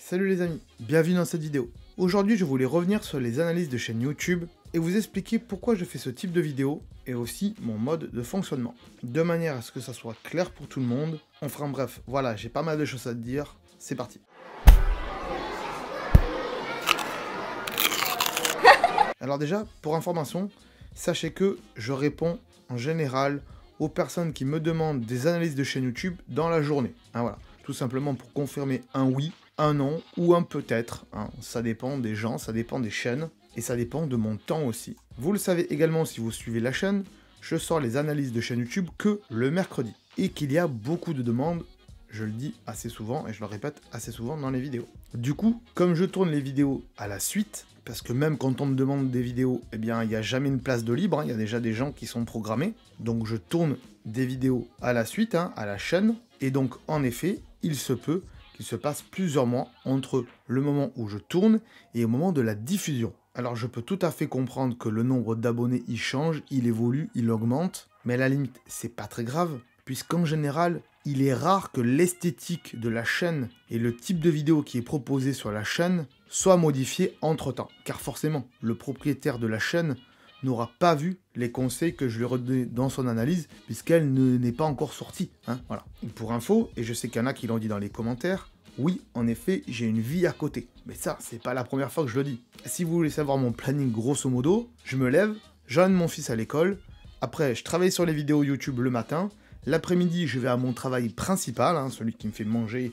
Salut les amis, bienvenue dans cette vidéo. Aujourd'hui je voulais revenir sur les analyses de chaîne YouTube et vous expliquer pourquoi je fais ce type de vidéo et aussi mon mode de fonctionnement. De manière à ce que ça soit clair pour tout le monde. Enfin bref, voilà, j'ai pas mal de choses à te dire, c'est parti. Alors déjà, pour information, sachez que je réponds en général aux personnes qui me demandent des analyses de chaîne YouTube dans la journée. Voilà, tout simplement pour confirmer un oui, un non ou un peut-être. Ça dépend des gens, ça dépend des chaînes et ça dépend de mon temps aussi. Vous le savez également si vous suivez la chaîne, je sors les analyses de chaîne YouTube que le mercredi et qu'il y a beaucoup de demandes. Je le dis assez souvent et je le répète assez souvent dans les vidéos. Du coup, comme je tourne les vidéos à la suite, parce que même quand on me demande des vidéos, eh bien, il n'y a jamais une place de libre, il y a déjà des gens qui sont programmés. Donc je tourne des vidéos à la suite, à la chaîne. Et donc, en effet, il se peut qu'il se passe plusieurs mois entre le moment où je tourne et au moment de la diffusion. Alors je peux tout à fait comprendre que le nombre d'abonnés il change, il évolue, il augmente. Mais à la limite, c'est pas très grave, puisqu'en général, il est rare que l'esthétique de la chaîne et le type de vidéo qui est proposé sur la chaîne soit modifié entre-temps. Car forcément, le propriétaire de la chaîne n'aura pas vu les conseils que je lui ai redonnés dans son analyse, puisqu'elle n'est pas encore sortie. Voilà. Et pour info, et je sais qu'il y en a qui l'ont dit dans les commentaires, oui, en effet, j'ai une vie à côté. Mais ça, c'est pas la première fois que je le dis. Si vous voulez savoir mon planning grosso modo, je me lève, j'emmène mon fils à l'école, après je travaille sur les vidéos YouTube le matin, l'après-midi, je vais à mon travail principal, celui qui me fait manger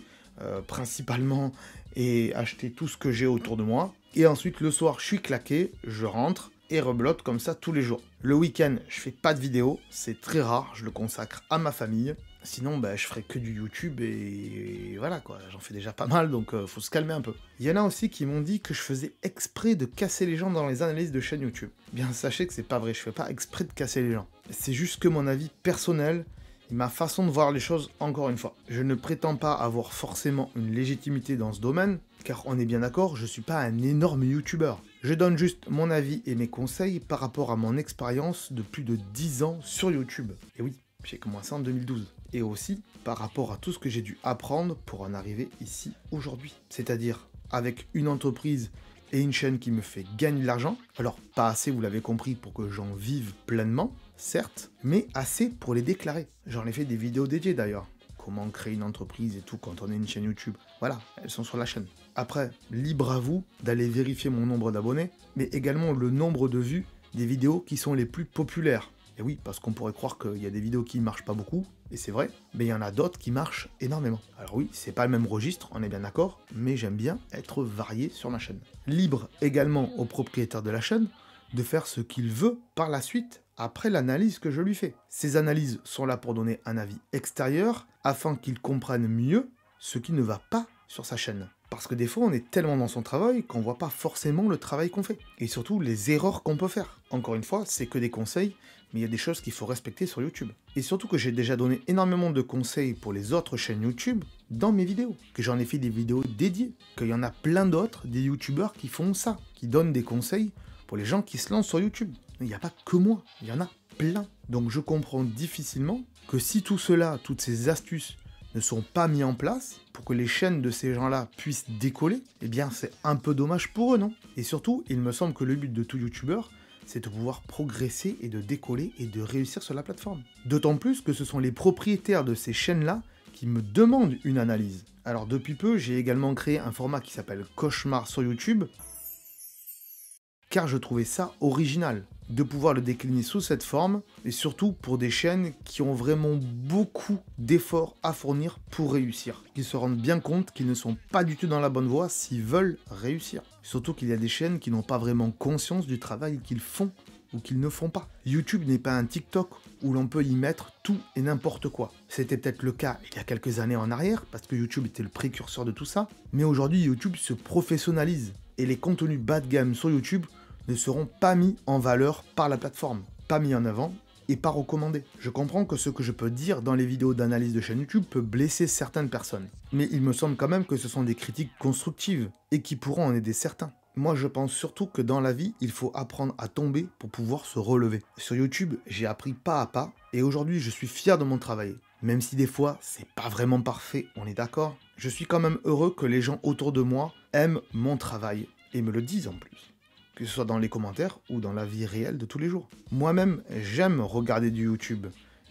principalement et acheter tout ce que j'ai autour de moi. Et ensuite, le soir, je suis claqué, je rentre et reblote comme ça tous les jours. Le week-end, je fais pas de vidéos, c'est très rare, je le consacre à ma famille. Sinon, je ferai que du YouTube et voilà quoi, j'en fais déjà pas mal, donc faut se calmer un peu. Il y en a aussi qui m'ont dit que je faisais exprès de casser les gens dans les analyses de chaîne YouTube. Bien, sachez que c'est pas vrai, je fais pas exprès de casser les gens. C'est juste que mon avis personnel, ma façon de voir les choses, encore une fois. Je ne prétends pas avoir forcément une légitimité dans ce domaine, car on est bien d'accord, je suis pas un énorme youtubeur. Je donne juste mon avis et mes conseils par rapport à mon expérience de plus de 10 ans sur YouTube. Et oui, j'ai commencé en 2012. Et aussi par rapport à tout ce que j'ai dû apprendre pour en arriver ici aujourd'hui. C'est-à-dire avec une entreprise et une chaîne qui me fait gagner de l'argent. Alors pas assez, vous l'avez compris, pour que j'en vive pleinement, certes, mais assez pour les déclarer. J'en ai fait des vidéos dédiées d'ailleurs. Comment créer une entreprise et tout quand on est une chaîne YouTube. Voilà, elles sont sur la chaîne. Après, libre à vous d'aller vérifier mon nombre d'abonnés, mais également le nombre de vues des vidéos qui sont les plus populaires. Et oui, parce qu'on pourrait croire qu'il y a des vidéos qui marchent pas beaucoup, et c'est vrai, mais il y en a d'autres qui marchent énormément. Alors oui, c'est pas le même registre, on est bien d'accord, mais j'aime bien être varié sur ma chaîne. Libre également au propriétaire de la chaîne de faire ce qu'il veut par la suite, après l'analyse que je lui fais. Ces analyses sont là pour donner un avis extérieur, afin qu'il comprenne mieux ce qui ne va pas sur sa chaîne. Parce que des fois, on est tellement dans son travail qu'on voit pas forcément le travail qu'on fait. Et surtout, les erreurs qu'on peut faire. Encore une fois, c'est que des conseils, mais il y a des choses qu'il faut respecter sur YouTube. Et surtout que j'ai déjà donné énormément de conseils pour les autres chaînes YouTube dans mes vidéos. Que j'en ai fait des vidéos dédiées. Qu'il y en a plein d'autres, des YouTubeurs qui font ça. Qui donnent des conseils pour les gens qui se lancent sur YouTube. Il n'y a pas que moi, il y en a plein. Donc je comprends difficilement que si tout cela, toutes ces astuces, ne sont pas mis en place pour que les chaînes de ces gens-là puissent décoller, eh bien c'est un peu dommage pour eux, non? Et surtout, il me semble que le but de tout youtubeur, c'est de pouvoir progresser et de décoller et de réussir sur la plateforme. D'autant plus que ce sont les propriétaires de ces chaînes-là qui me demandent une analyse. Alors depuis peu, j'ai également créé un format qui s'appelle Cauchemar sur YouTube, car je trouvais ça original de pouvoir le décliner sous cette forme, et surtout pour des chaînes qui ont vraiment beaucoup d'efforts à fournir pour réussir, qui se rendent bien compte qu'ils ne sont pas du tout dans la bonne voie s'ils veulent réussir. Surtout qu'il y a des chaînes qui n'ont pas vraiment conscience du travail qu'ils font ou qu'ils ne font pas. YouTube n'est pas un TikTok où l'on peut y mettre tout et n'importe quoi. C'était peut-être le cas il y a quelques années en arrière, parce que YouTube était le précurseur de tout ça, mais aujourd'hui YouTube se professionnalise, et les contenus bas de gamme sur YouTube ne seront pas mis en valeur par la plateforme, pas mis en avant et pas recommandés. Je comprends que ce que je peux dire dans les vidéos d'analyse de chaîne YouTube peut blesser certaines personnes, mais il me semble quand même que ce sont des critiques constructives et qui pourront en aider certains. Moi je pense surtout que dans la vie, il faut apprendre à tomber pour pouvoir se relever. Sur YouTube, j'ai appris pas à pas et aujourd'hui je suis fier de mon travail. Même si des fois, c'est pas vraiment parfait, on est d'accord. Je suis quand même heureux que les gens autour de moi aiment mon travail et me le disent en plus. Que ce soit dans les commentaires ou dans la vie réelle de tous les jours. Moi-même, j'aime regarder du YouTube.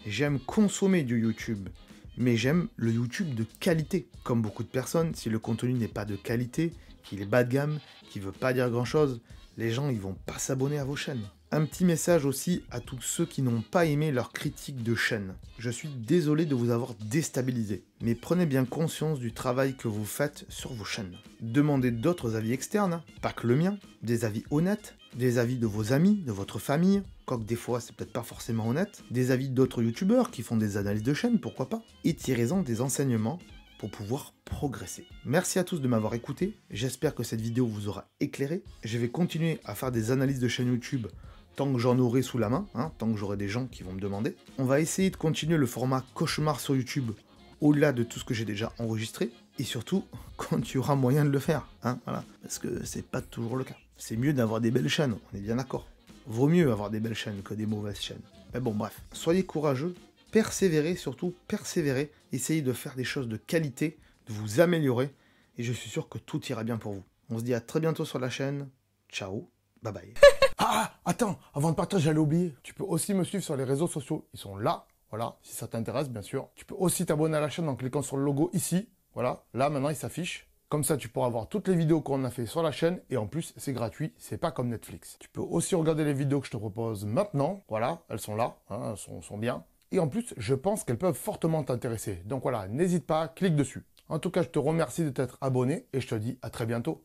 J'aime consommer du YouTube. Mais j'aime le YouTube de qualité. Comme beaucoup de personnes, si le contenu n'est pas de qualité, qu'il est bas de gamme, qu'il veut pas dire grand-chose, les gens ils vont pas s'abonner à vos chaînes. Un petit message aussi à tous ceux qui n'ont pas aimé leur critique de chaîne. Je suis désolé de vous avoir déstabilisé, mais prenez bien conscience du travail que vous faites sur vos chaînes. Demandez d'autres avis externes, pas que le mien, des avis honnêtes, des avis de vos amis, de votre famille, quoique des fois c'est peut-être pas forcément honnête, des avis d'autres youtubeurs qui font des analyses de chaîne, pourquoi pas, et tirez-en des enseignements pour pouvoir progresser. Merci à tous de m'avoir écouté, j'espère que cette vidéo vous aura éclairé. Je vais continuer à faire des analyses de chaîne YouTube tant que j'en aurai sous la main, tant que j'aurai des gens qui vont me demander. On va essayer de continuer le format cauchemar sur YouTube au-delà de tout ce que j'ai déjà enregistré, et surtout quand il y aura moyen de le faire, voilà, parce que c'est pas toujours le cas. C'est mieux d'avoir des belles chaînes, on est bien d'accord. Vaut mieux avoir des belles chaînes que des mauvaises chaînes. Mais bon, bref, soyez courageux, persévérez, surtout persévérez, essayez de faire des choses de qualité, de vous améliorer, et je suis sûr que tout ira bien pour vous. On se dit à très bientôt sur la chaîne, ciao, bye bye. Ah, attends, avant de partir, j'allais oublier. Tu peux aussi me suivre sur les réseaux sociaux. Ils sont là, voilà, si ça t'intéresse, bien sûr. Tu peux aussi t'abonner à la chaîne en cliquant sur le logo ici. Voilà, là, maintenant, il s'affiche. Comme ça, tu pourras voir toutes les vidéos qu'on a fait sur la chaîne. Et en plus, c'est gratuit, c'est pas comme Netflix. Tu peux aussi regarder les vidéos que je te propose maintenant. Voilà, elles sont là, elles sont bien. Et en plus, je pense qu'elles peuvent fortement t'intéresser. Donc voilà, n'hésite pas, clique dessus. En tout cas, je te remercie de t'être abonné et je te dis à très bientôt.